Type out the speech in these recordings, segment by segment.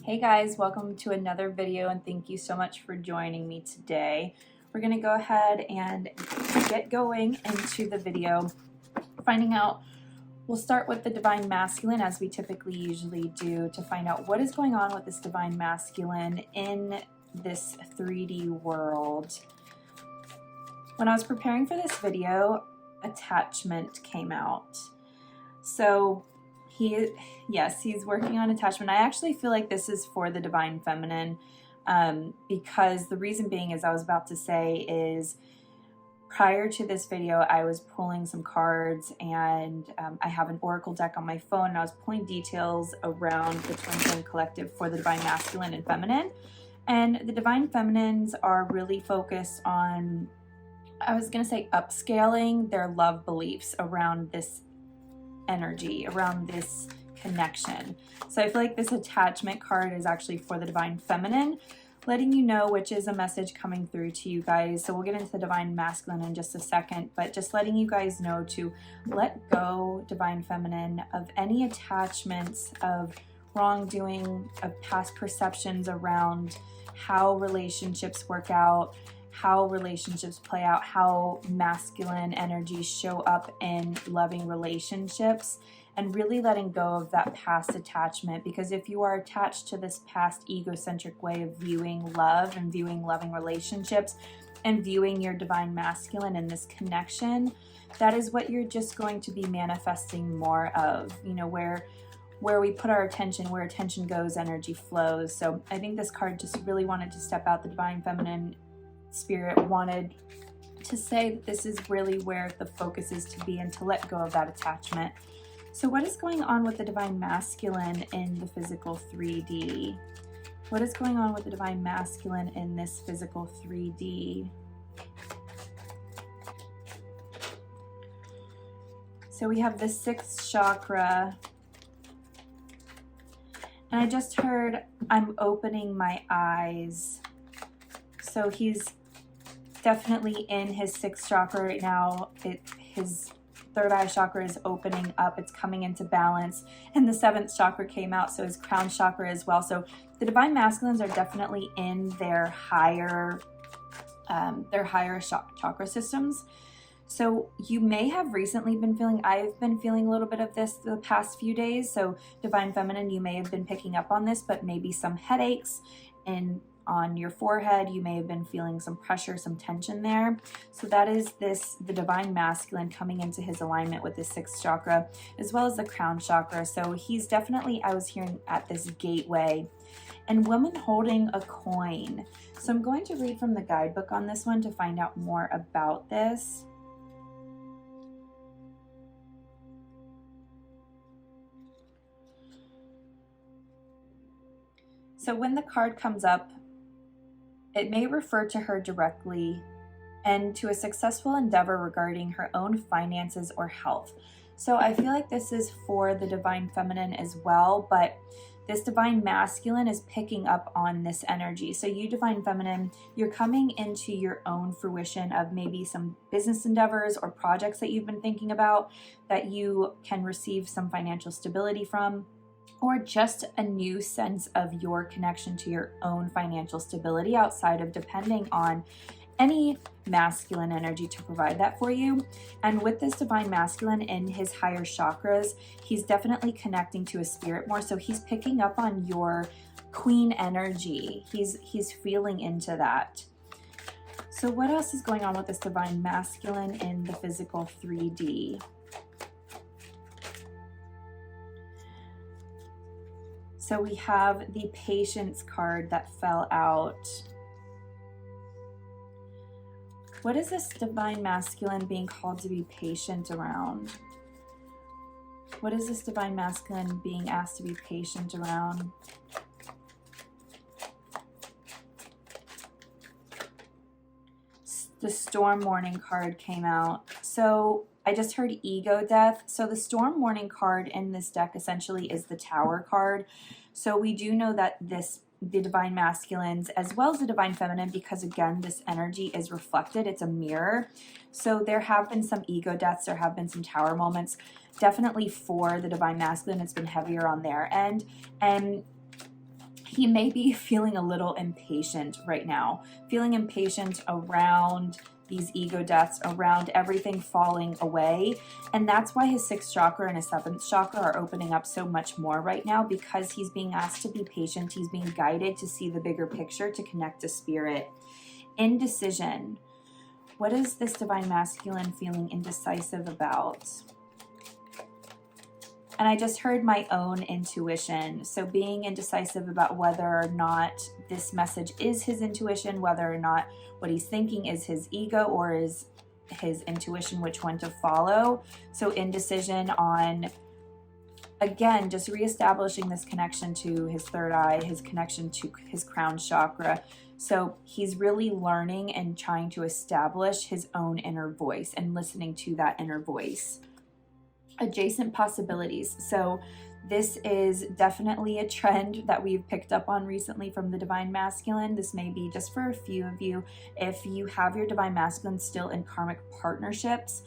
Hey guys, welcome to another video and thank you so much for joining me today. We're going to go ahead and get going into the video, finding out, we'll start with the Divine Masculine as we typically usually do to find out what is going on with this Divine Masculine in this 3D world. When I was preparing for this video, attachment came out. So he's working on attachment. I actually feel like this is for the Divine Feminine because the reason being, as I was about to say, is prior to this video I was pulling some cards and I have an oracle deck on my phone and I was pulling details around the Twin Flame Collective for the Divine Masculine and Feminine. And the Divine Feminines are really focused on, I was going to say, upscaling their love beliefs around this energy, around this connection. So I feel like this attachment card is actually for the Divine Feminine, letting you know which is a message coming through to you guys. So we'll get into the Divine Masculine in just a second, but just letting you guys know to let go, Divine Feminine, of any attachments, of wrongdoing, of past perceptions around how relationships work out, how relationships play out, how masculine energies show up in loving relationships, and really letting go of that past attachment. Because if you are attached to this past egocentric way of viewing love and viewing loving relationships and viewing your Divine Masculine in this connection, that is what you're just going to be manifesting more of. You know, where we put our attention, where attention goes, energy flows. So I think this card just really wanted to step out. The Divine Feminine Spirit wanted to say that this is really where the focus is to be and to let go of that attachment. So what is going on with the Divine Masculine in the physical 3D? What is going on with the Divine Masculine in this physical 3D? So we have the 6th chakra. And I just heard, I'm opening my eyes. So he's definitely in his 6th chakra right now. His 3rd eye chakra is opening up. It's coming into balance. And the 7th chakra came out, so his crown chakra as well. So the Divine Masculines are definitely in their higher chakra systems. So you may have recently been feeling, I've been feeling a little bit of this the past few days. So Divine Feminine, you may have been picking up on this, but maybe some headaches on your forehead. You may have been feeling some pressure, some tension there. So that is the Divine Masculine coming into his alignment with the 6th chakra, as well as the crown chakra. So he's definitely, I was hearing, at this gateway. And woman holding a coin. So I'm going to read from the guidebook on this one to find out more about this. So when the card comes up, it may refer to her directly and to a successful endeavor regarding her own finances or health. So I feel like this is for the Divine Feminine as well, but this Divine Masculine is picking up on this energy. So you, Divine Feminine, you're coming into your own fruition of maybe some business endeavors or projects that you've been thinking about that you can receive some financial stability from, or just a new sense of your connection to your own financial stability outside of depending on any masculine energy to provide that for you. And with this Divine Masculine in his higher chakras, he's definitely connecting to his spirit more. So he's picking up on your queen energy. He's feeling into that. So what else is going on with this Divine Masculine in the physical 3D? So we have the Patience card that fell out. What is this Divine Masculine being called to be patient around? What is this Divine Masculine being asked to be patient around? The Storm Warning card came out. So I just heard ego death. So the Storm Warning card in this deck essentially is the Tower card. So we do know that the Divine Masculines as well as the Divine Feminine, because again, this energy is reflected, it's a mirror. So there have been some ego deaths, there have been some Tower moments. Definitely for the Divine Masculine, it's been heavier on their end. And he may be feeling a little impatient right now, feeling impatient around these ego deaths, around everything falling away. And that's why his 6th chakra and his 7th chakra are opening up so much more right now, because he's being asked to be patient. He's being guided to see the bigger picture, to connect to spirit. Indecision. What is this divine masculine feeling indecisive about? And I just heard my own intuition. So being indecisive about whether or not this message is his intuition, whether or not what he's thinking is his ego or is his intuition, which one to follow. So indecision on, again, just reestablishing this connection to his third eye, his connection to his crown chakra. So he's really learning and trying to establish his own inner voice and listening to that inner voice. Adjacent possibilities. So this is definitely a trend that we've picked up on recently from the divine masculine. This may be just for a few of you. If you have your divine masculine still in karmic partnerships,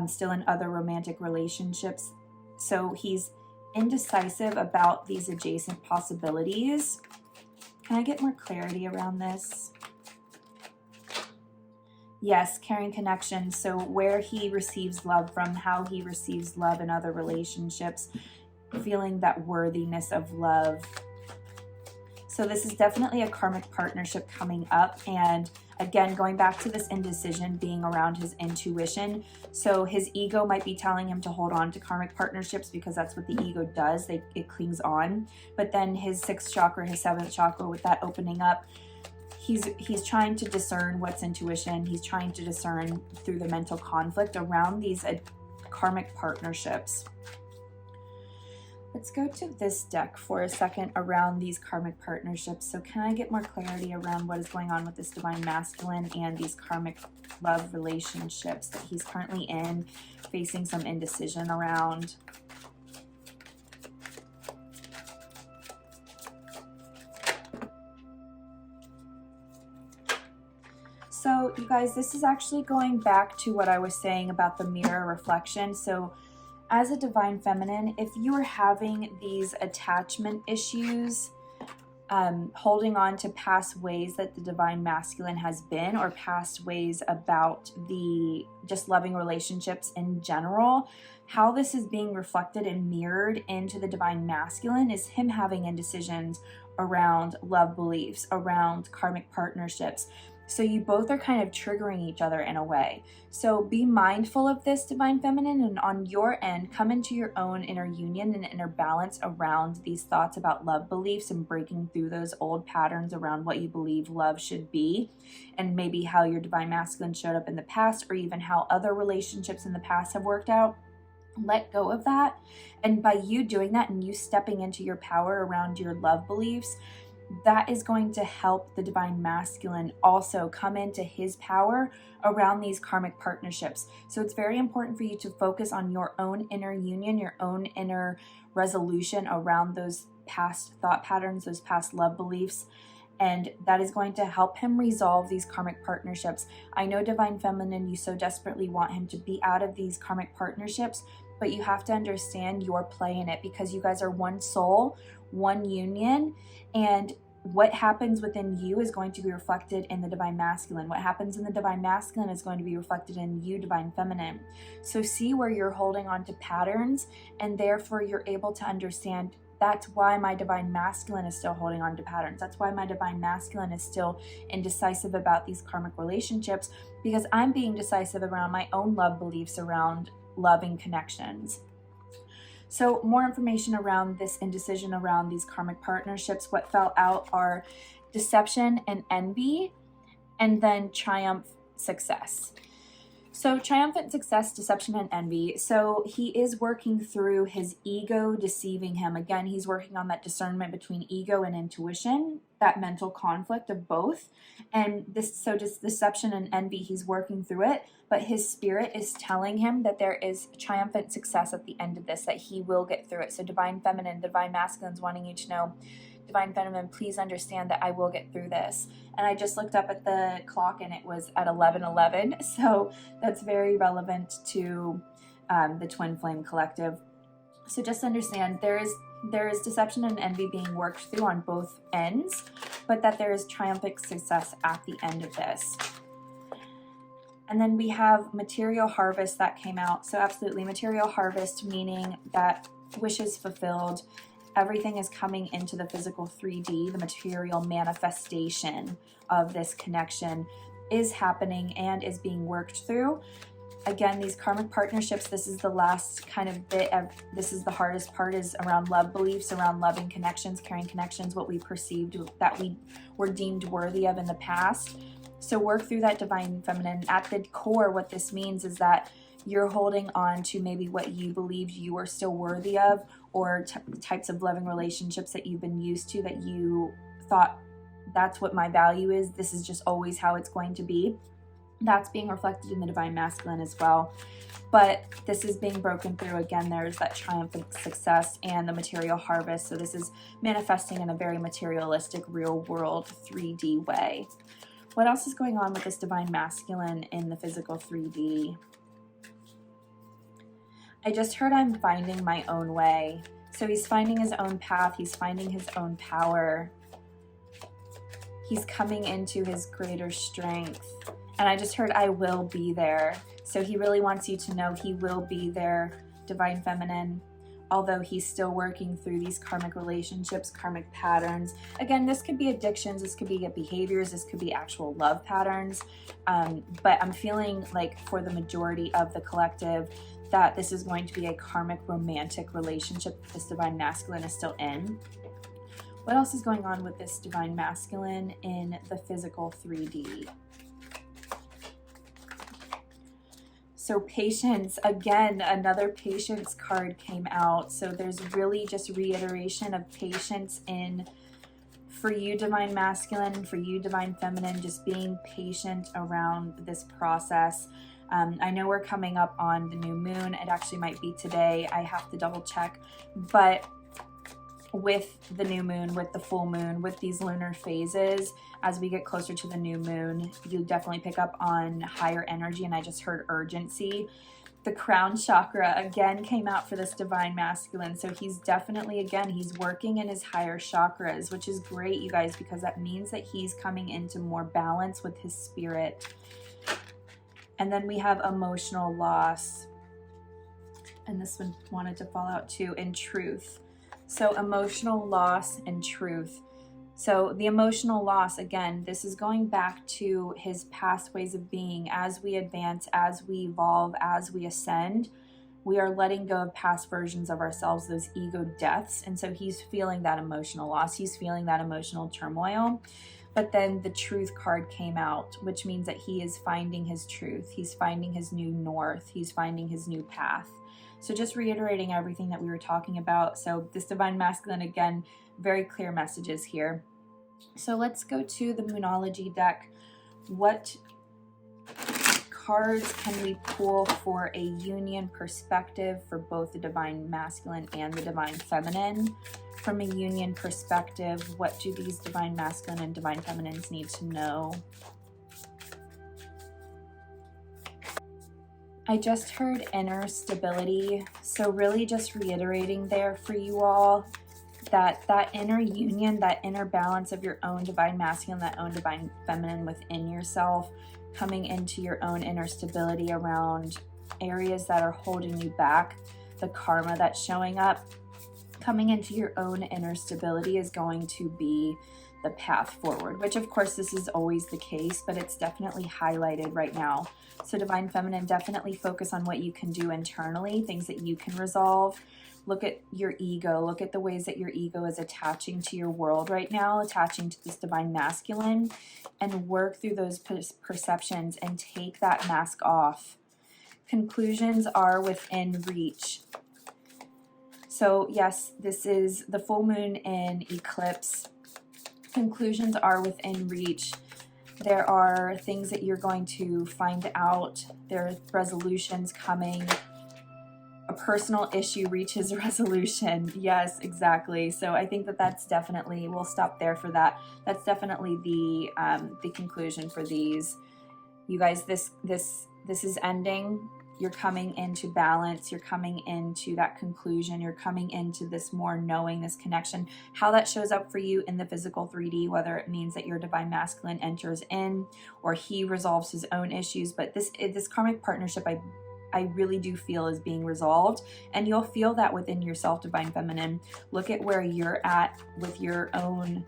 still in other romantic relationships, so he's indecisive about these adjacent possibilities. Can I get more clarity around this? Yes, caring connection. So where he receives love from, how he receives love in other relationships, feeling that worthiness of love. So this is definitely a karmic partnership coming up. And again, going back to this indecision being around his intuition. So his ego might be telling him to hold on to karmic partnerships because that's what the ego does. It clings on. But then his 6th chakra, his 7th chakra, with that opening up, he's trying to discern what's intuition. He's trying to discern through the mental conflict around these karmic partnerships. Let's go to this deck for a second around these karmic partnerships. So can I get more clarity around what is going on with this divine masculine and these karmic love relationships that he's currently in, facing some indecision around? So you guys, this is actually going back to what I was saying about the mirror reflection. So as a divine feminine, if you are having these attachment issues, holding on to past ways that the divine masculine has been, or past ways about the just loving relationships in general, how this is being reflected and mirrored into the divine masculine is him having indecisions around love beliefs, around karmic partnerships. So you both are kind of triggering each other in a way. So be mindful of this, divine feminine, and on your end, come into your own inner union and inner balance around these thoughts about love beliefs and breaking through those old patterns around what you believe love should be, and maybe how your divine masculine showed up in the past, or even how other relationships in the past have worked out. Let go of that. And by you doing that and you stepping into your power around your love beliefs, that is going to help the divine masculine also come into his power around these karmic partnerships. So it's very important for you to focus on your own inner union, your own inner resolution around those past thought patterns, those past love beliefs. And that is going to help him resolve these karmic partnerships. I know, divine feminine, you so desperately want him to be out of these karmic partnerships, but you have to understand your play in it, because you guys are one soul, one union, and what happens within you is going to be reflected in the divine masculine. What happens in the divine masculine is going to be reflected in you, divine feminine. So see where you're holding on to patterns, and therefore you're able to understand that's why my divine masculine is still holding on to patterns. That's why my divine masculine is still indecisive about these karmic relationships, because I'm being decisive around my own love beliefs around loving connections. So more information around this indecision around these karmic partnerships. What fell out are deception and envy, and then triumph, success. So triumphant success, deception, and envy. So he is working through his ego deceiving him. Again, he's working on that discernment between ego and intuition, that mental conflict of both. And so just deception and envy, he's working through it. But his spirit is telling him that there is triumphant success at the end of this, that he will get through it. So divine feminine, divine masculine is wanting you to know, divine feminine, please understand that I will get through this. And I just looked up at the clock and it was at 11:11. So that's very relevant to the Twin Flame Collective. So just understand There is deception and envy being worked through on both ends, but that there is triumphant success at the end of this. And then we have material harvest that came out. So absolutely, material harvest, meaning that wishes fulfilled, everything is coming into the physical 3D, the material manifestation of this connection is happening and is being worked through. Again, these karmic partnerships, this is the last kind of bit of, this is the hardest part, is around love beliefs, around loving connections, caring connections, what we perceived that we were deemed worthy of in the past. So work through that divine feminine. At the core, what this means is that you're holding on to maybe what you believed you were still worthy of, or types of loving relationships that you've been used to, that you thought, that's what my value is, this is just always how it's going to be. That's being reflected in the divine masculine as well. But this is being broken through. Again, there's that triumphant success and the material harvest. So this is manifesting in a very materialistic, real world 3D way. What else is going on with this divine masculine in the physical 3D? I just heard, I'm finding my own way. So he's finding his own path. He's finding his own power. He's coming into his greater strength. And I just heard, I will be there. So he really wants you to know he will be there, divine feminine, although he's still working through these karmic relationships, karmic patterns. Again, this could be addictions, this could be behaviors, this could be actual love patterns. But I'm feeling like for the majority of the collective that this is going to be a karmic romantic relationship this divine masculine is still in. What else is going on with this divine masculine in the physical 3D? So patience, again, another patience card came out. So there's really just reiteration of patience in, for you divine masculine, for you divine feminine, just being patient around this process. I know we're coming up on the new moon. It actually might be today. I have to double check. But with the new moon, with the full moon, with these lunar phases, as we get closer to the new moon, you definitely pick up on higher energy. And I just heard urgency. The crown chakra again came out for this divine masculine. So he's definitely, again, he's working in his higher chakras, which is great, you guys, because that means that he's coming into more balance with his spirit. And then we have emotional loss. And this one wanted to fall out too, in truth. So emotional loss and truth. So the emotional loss, again, this is going back to his past ways of being. As we advance, as we evolve, as we ascend, we are letting go of past versions of ourselves, those ego deaths. And so he's feeling that emotional loss. He's feeling that emotional turmoil. But then the truth card came out, which means that he is finding his truth. He's finding his new north. He's finding his new path. So just reiterating everything that we were talking about. So this divine masculine, again, very clear messages here. So let's go to the Moonology deck. What cards can we pull for a union perspective for both the divine masculine and the divine feminine? From a union perspective, what do these divine masculine and divine feminines need to know? I just heard inner stability. So really just reiterating there for you all that that inner union, that inner balance of your own divine masculine, that own divine feminine within yourself, coming into your own inner stability around areas that are holding you back, the karma that's showing up. Coming into your own inner stability is going to be the path forward, which of course this is always the case, but it's definitely highlighted right now. So divine feminine, definitely focus on what you can do internally, things that you can resolve. Look at your ego. Look at the ways that your ego is attaching to your world right now, attaching to this divine masculine, and work through those perceptions and take that mask off. Conclusions are within reach. So yes, this is the full moon in eclipse. Conclusions are within reach. There are things that you're going to find out. There are resolutions coming. A personal issue reaches resolution. Yes, exactly. So I think that that's definitely, we'll stop there for that. That's definitely the conclusion for these. You guys, this is ending. you're coming into balance, you're coming into that conclusion, you're coming into this more knowing, this connection. How that shows up for you in the physical 3D, whether it means that your divine masculine enters in or he resolves his own issues, but this karmic partnership, I really do feel is being resolved, and you'll feel that within yourself, divine feminine. Look at where you're at with your own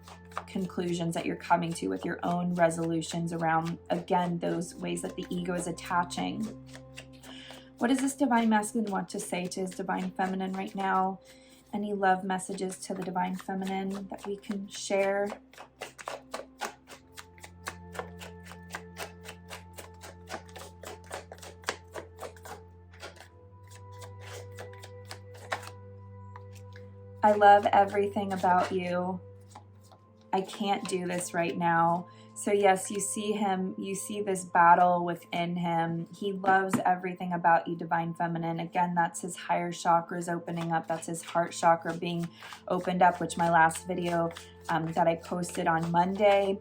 conclusions that you're coming to, with your own resolutions around, again, those ways that the ego is attaching. What does this divine masculine want to say to his divine feminine right now? Any love messages to the divine feminine that we can share? I love everything about you. I can't do this right now. So yes, you see him, you see this battle within him. He loves everything about you, divine feminine. Again, that's his higher chakras opening up. That's his heart chakra being opened up, which my last video that I posted on Monday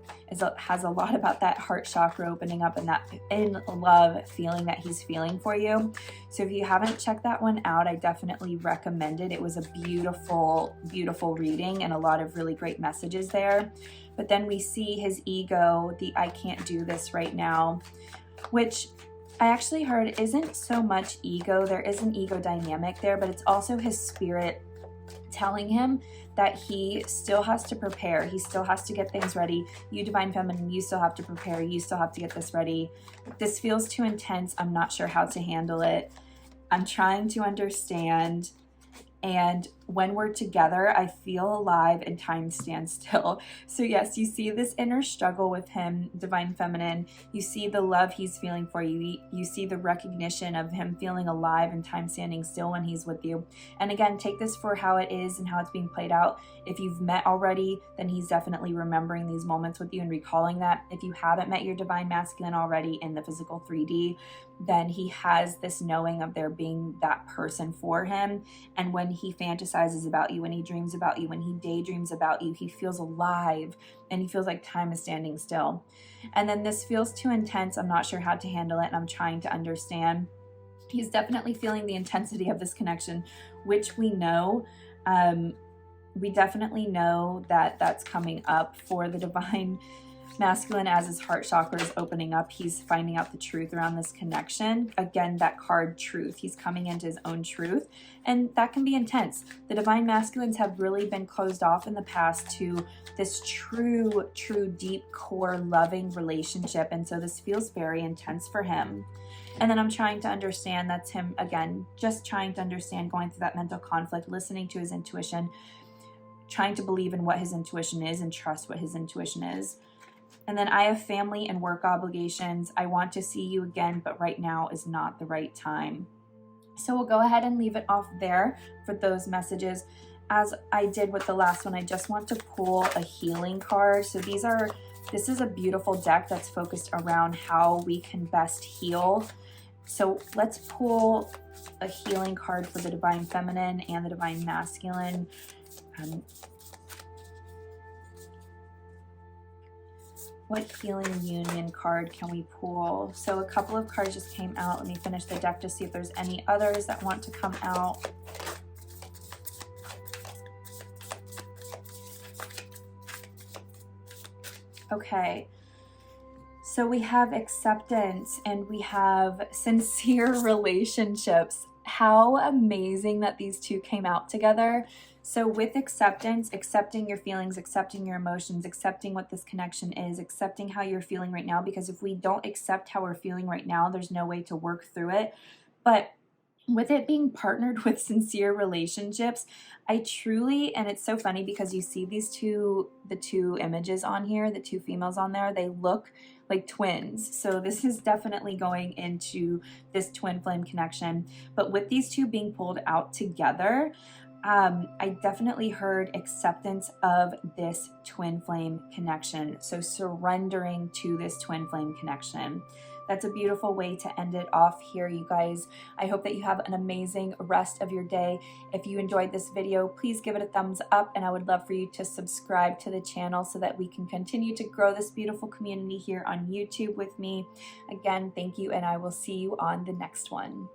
has a lot about that heart chakra opening up and that in love feeling that he's feeling for you. So if you haven't checked that one out, I definitely recommend it. It was a beautiful, beautiful reading and a lot of really great messages there. But then we see his ego, the I can't do this right now, which I actually heard isn't so much ego. There is an ego dynamic there, but it's also his spirit telling him that he still has to prepare. He still has to get things ready. You, divine feminine, you still have to prepare. You still have to get this ready. This feels too intense. I'm not sure how to handle it. I'm trying to understand. And when we're together, I feel alive and time stands still. So yes, you see this inner struggle with him, divine feminine. You see the love he's feeling for you. You see the recognition of him feeling alive and time standing still when he's with you. And again, take this for how it is and how it's being played out. If you've met already, then he's definitely remembering these moments with you and recalling that. If you haven't met your divine masculine already in the physical 3D, then he has this knowing of there being that person for him. And when he fantasizes about you, when he dreams about you, when he daydreams about you, he feels alive and he feels like time is standing still. And then this feels too intense. I'm not sure how to handle it and I'm trying to understand. He's definitely feeling the intensity of this connection, which we know. We definitely know that that's coming up for the divine masculine as his heart chakra is opening up. He's finding out the truth around this connection. Again, that card truth. He's coming into his own truth, and that can be intense. The divine masculines have really been closed off in the past to this true, deep core loving relationship, and so this feels very intense for him. And then I'm trying to understand, that's him again, just trying to understand, going through that mental conflict, listening to his intuition, trying to believe in what his intuition is and trust what his intuition is. And then I have family and work obligations. I want to see you again, but right now is not the right time. So we'll go ahead and leave it off there for those messages. As I did with the last one, I just want to pull a healing card. So this is a beautiful deck that's focused around how we can best heal. So let's pull a healing card for the divine feminine and the divine masculine. What healing union card can we pull? So a couple of cards just came out. Let me finish the deck to see if there's any others that want to come out. Okay, so we have acceptance and we have sincere relationships. How amazing that these two came out together. So with acceptance, accepting your feelings, accepting your emotions, accepting what this connection is, accepting how you're feeling right now, because if we don't accept how we're feeling right now, there's no way to work through it. But with it being partnered with sincere relationships, I truly, and it's so funny because you see the two images on here, the two females on there, they look like twins. So this is definitely going into this twin flame connection. But with these two being pulled out together, I definitely heard acceptance of this twin flame connection. So surrendering to this twin flame connection. That's a beautiful way to end it off here, you guys. I hope that you have an amazing rest of your day. If you enjoyed this video, please give it a thumbs up, and I would love for you to subscribe to the channel so that we can continue to grow this beautiful community here on YouTube with me. Again, thank you, and I will see you on the next one.